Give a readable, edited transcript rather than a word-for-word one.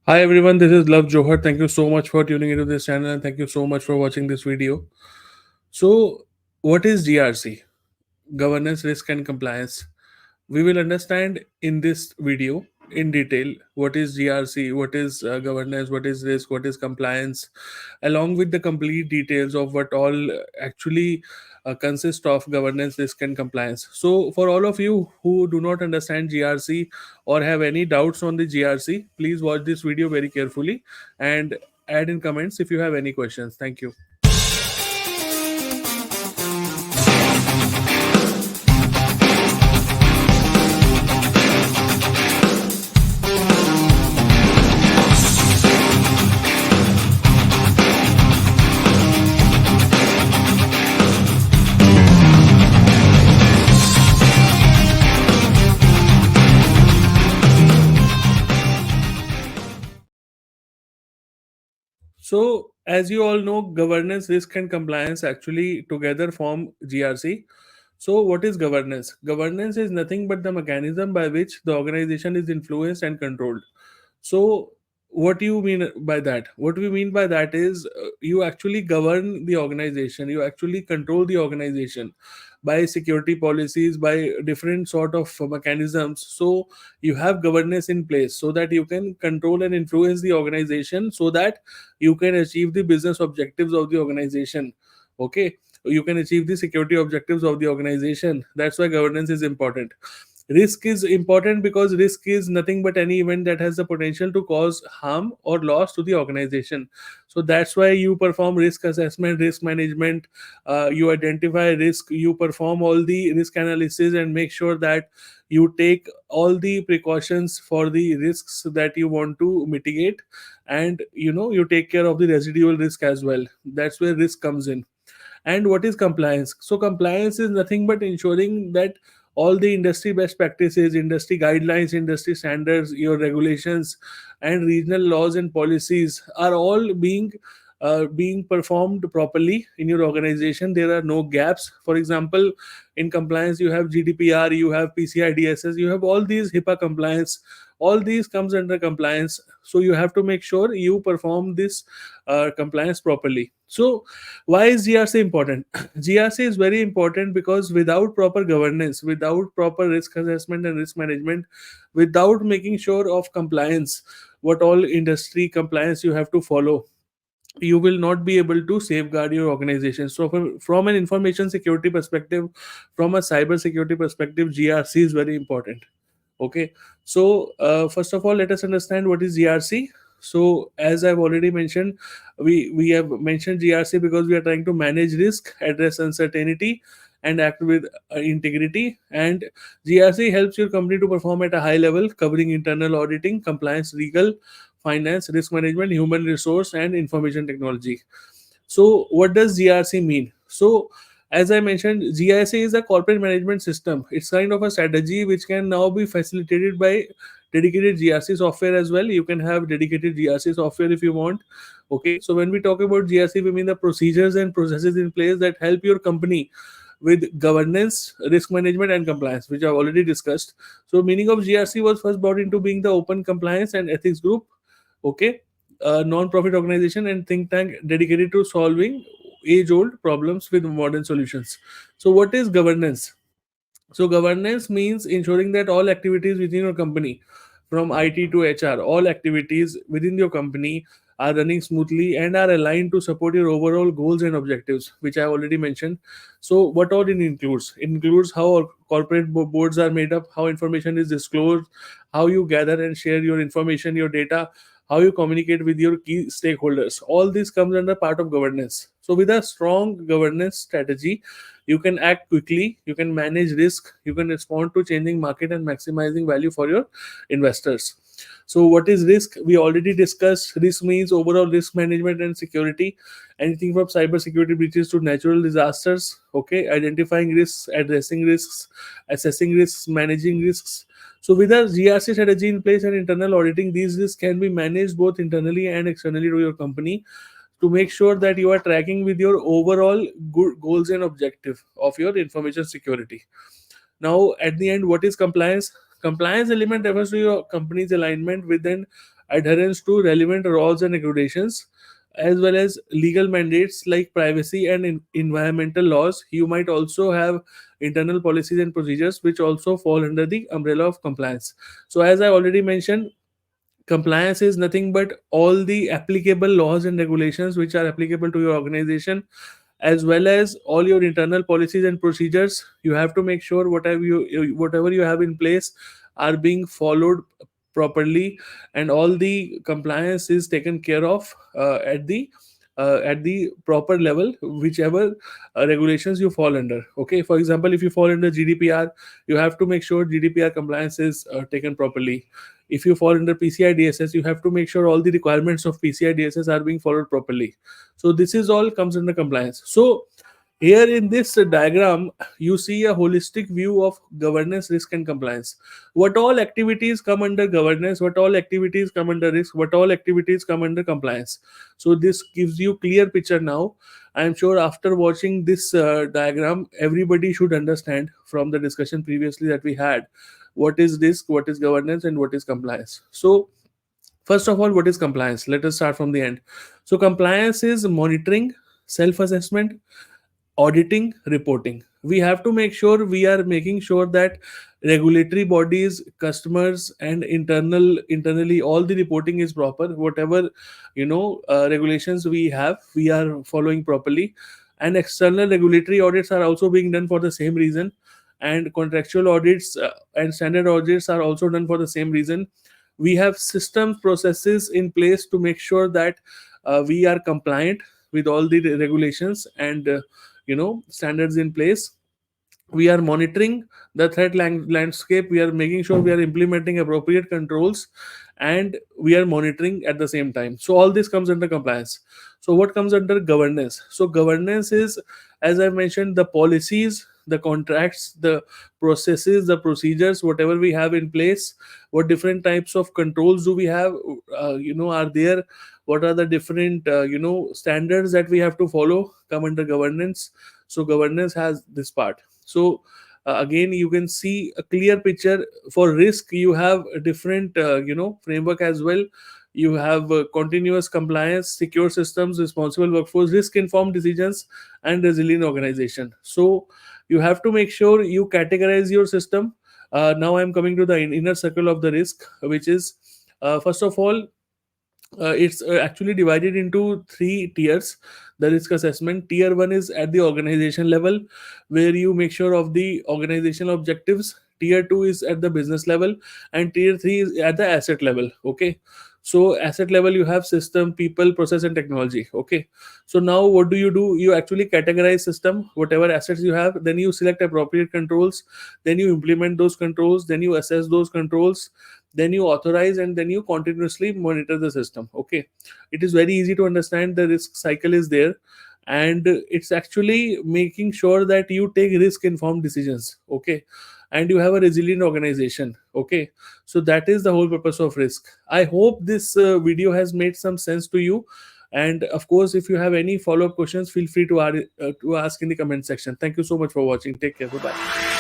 Hi everyone, this is Love Johar. Thank you so much for tuning into this channel and thank you so much for watching this video. So, what is GRC? Governance, Risk and Compliance. We will understand in this video in detail what is GRC, what is governance, what is risk, what is compliance, along with the complete details of what all actually consist of governance, risk, and compliance. So, for all of you who do not understand GRC or have any doubts on the GRC, please watch this video very carefully and add in comments if you have any questions. Thank you. So, as you all know, governance, risk, and compliance actually together form GRC. So, what is governance? Governance is nothing but the mechanism by which the organization is influenced and controlled. So, what do you mean by that? What we mean by that is you actually govern the organization, you actually control the organization by security policies, by different sort of mechanisms. So, you have governance in place so that you can control and influence the organization so that you can achieve the business objectives of the organization. Okay, you can achieve the security objectives of the organization. That's why governance is important. Risk is important because risk is nothing but any event that has the potential to cause harm or loss to the organization. So that's why you perform risk assessment, risk management, you identify risk, you perform all the risk analysis and make sure that you take all the precautions for the risks that you want to mitigate, and you take care of the residual risk as well. That's where risk comes in. And what is compliance? So compliance is nothing but ensuring that all the industry best practices, industry guidelines, industry standards, your regulations and regional laws and policies are all being performed properly in your organization. There are no gaps. For example, in compliance you have GDPR, you have PCI DSS, you have all these HIPAA compliance. All these comes under compliance. So you have to make sure you perform this compliance properly. So why is GRC important? GRC is very important because without proper governance, without proper risk assessment and risk management, without making sure of compliance, what all industry compliance you have to follow, you will not be able to safeguard your organization. So from an information security perspective, from a cyber security perspective, GRC is very important. Okay, so first of all, let us understand what is GRC. So, as I've already mentioned, we have mentioned GRC because we are trying to manage risk, address uncertainty, and act with integrity. And GRC helps your company to perform at a high level, covering internal auditing, compliance, legal, finance, risk management, human resource, and information technology. So, what does GRC mean? So, as I mentioned, GRC is a corporate management system. It's kind of a strategy which can now be facilitated by dedicated GRC software as well. You can have dedicated GRC software if you want. Okay, so when we talk about GRC, we mean the procedures and processes in place that help your company with governance, risk management, and compliance, which I've already discussed. So, meaning of GRC was first brought into being the open compliance and ethics group. Okay, a non-profit organization and think tank dedicated to solving age-old problems with modern solutions. So, what is governance? So governance means ensuring that all activities within your company, from IT to HR, all activities within your company are running smoothly and are aligned to support your overall goals and objectives, which I have already mentioned. So what all it includes? It includes how our corporate boards are made up, how information is disclosed, how you gather and share your information, your data, how you communicate with your key stakeholders. All this comes under part of governance. So with a strong governance strategy, you can act quickly, you can manage risk, you can respond to changing market and maximizing value for your investors. So what is risk? We already discussed. Risk means overall risk management and security, anything from cyber security breaches to natural disasters. Okay, identifying risks, addressing risks, assessing risks, managing risks. So with a GRC strategy in place and internal auditing, these risks can be managed both internally and externally to your company to make sure that you are tracking with your overall good goals and objective of your information security. Now, at the end, what is compliance? Compliance element refers to your company's alignment with an adherence to relevant laws and regulations, as well as legal mandates like privacy and environmental laws. You might also have internal policies and procedures which also fall under the umbrella of compliance. So as I already mentioned, compliance is nothing but all the applicable laws and regulations which are applicable to your organization, as well as all your internal policies and procedures. You have to make sure whatever you have in place are being followed properly, and all the compliance is taken care of at the proper level, whichever regulations you fall under. Okay, for example, if you fall under GDPR, you have to make sure GDPR compliance is taken properly. If you fall under PCI DSS, you have to make sure all the requirements of PCI DSS are being followed properly. So this is all comes under compliance. So here in this diagram, you see a holistic view of governance, risk, and compliance. What all activities come under governance, what all activities come under risk, what all activities come under compliance. So this gives you clear picture now. I am sure after watching this diagram, everybody should understand from the discussion previously that we had what is risk, what is governance, and what is compliance. So first of all, what is compliance? Let us start from the end. So compliance is monitoring, self-assessment, auditing, reporting. We have to make sure we are making sure that regulatory bodies, customers, and internally all the reporting is proper. Whatever regulations we have, we are following properly. And external regulatory audits are also being done for the same reason, and contractual audits and standard audits are also done for the same reason. We have systems, processes in place to make sure that we are compliant with all the regulations and standards in place. We are monitoring the threat landscape. We are making sure we are implementing appropriate controls, and we are monitoring at the same time. So all this comes under compliance. So what comes under governance? So governance is, as I mentioned, the policies, the contracts, the processes, the procedures, whatever we have in place. What different types of controls do we have, are there? What are the different standards that we have to follow come under governance. So governance has this part. So again, you can see a clear picture. For risk, you have a different framework as well. You have continuous compliance, secure systems, responsible workforce, risk informed decisions, and resilient organization. So you have to make sure you categorize your system. Now I'm coming to the inner circle of the risk, which is first of all, it's actually divided into three tiers. The risk assessment, tier 1 is at the organization level, where you make sure of the organizational objectives. Tier 2 is at the business level, and tier 3 is at the asset level. Okay, so asset level, you have system, people, process, and technology. Okay, so now what do? You actually categorize system, whatever assets you have, then you select appropriate controls, then you implement those controls, then you assess those controls, then you authorize, and then you continuously monitor the system. Okay, it is very easy to understand. The risk cycle is there, and it's actually making sure that you take risk informed decisions. Okay, and you have a resilient organization. Okay, so that is the whole purpose of risk. I hope this video has made some sense to you, and of course, if you have any follow up questions, feel free to ask in the comment section. Thank you so much for watching. Take care. Bye bye.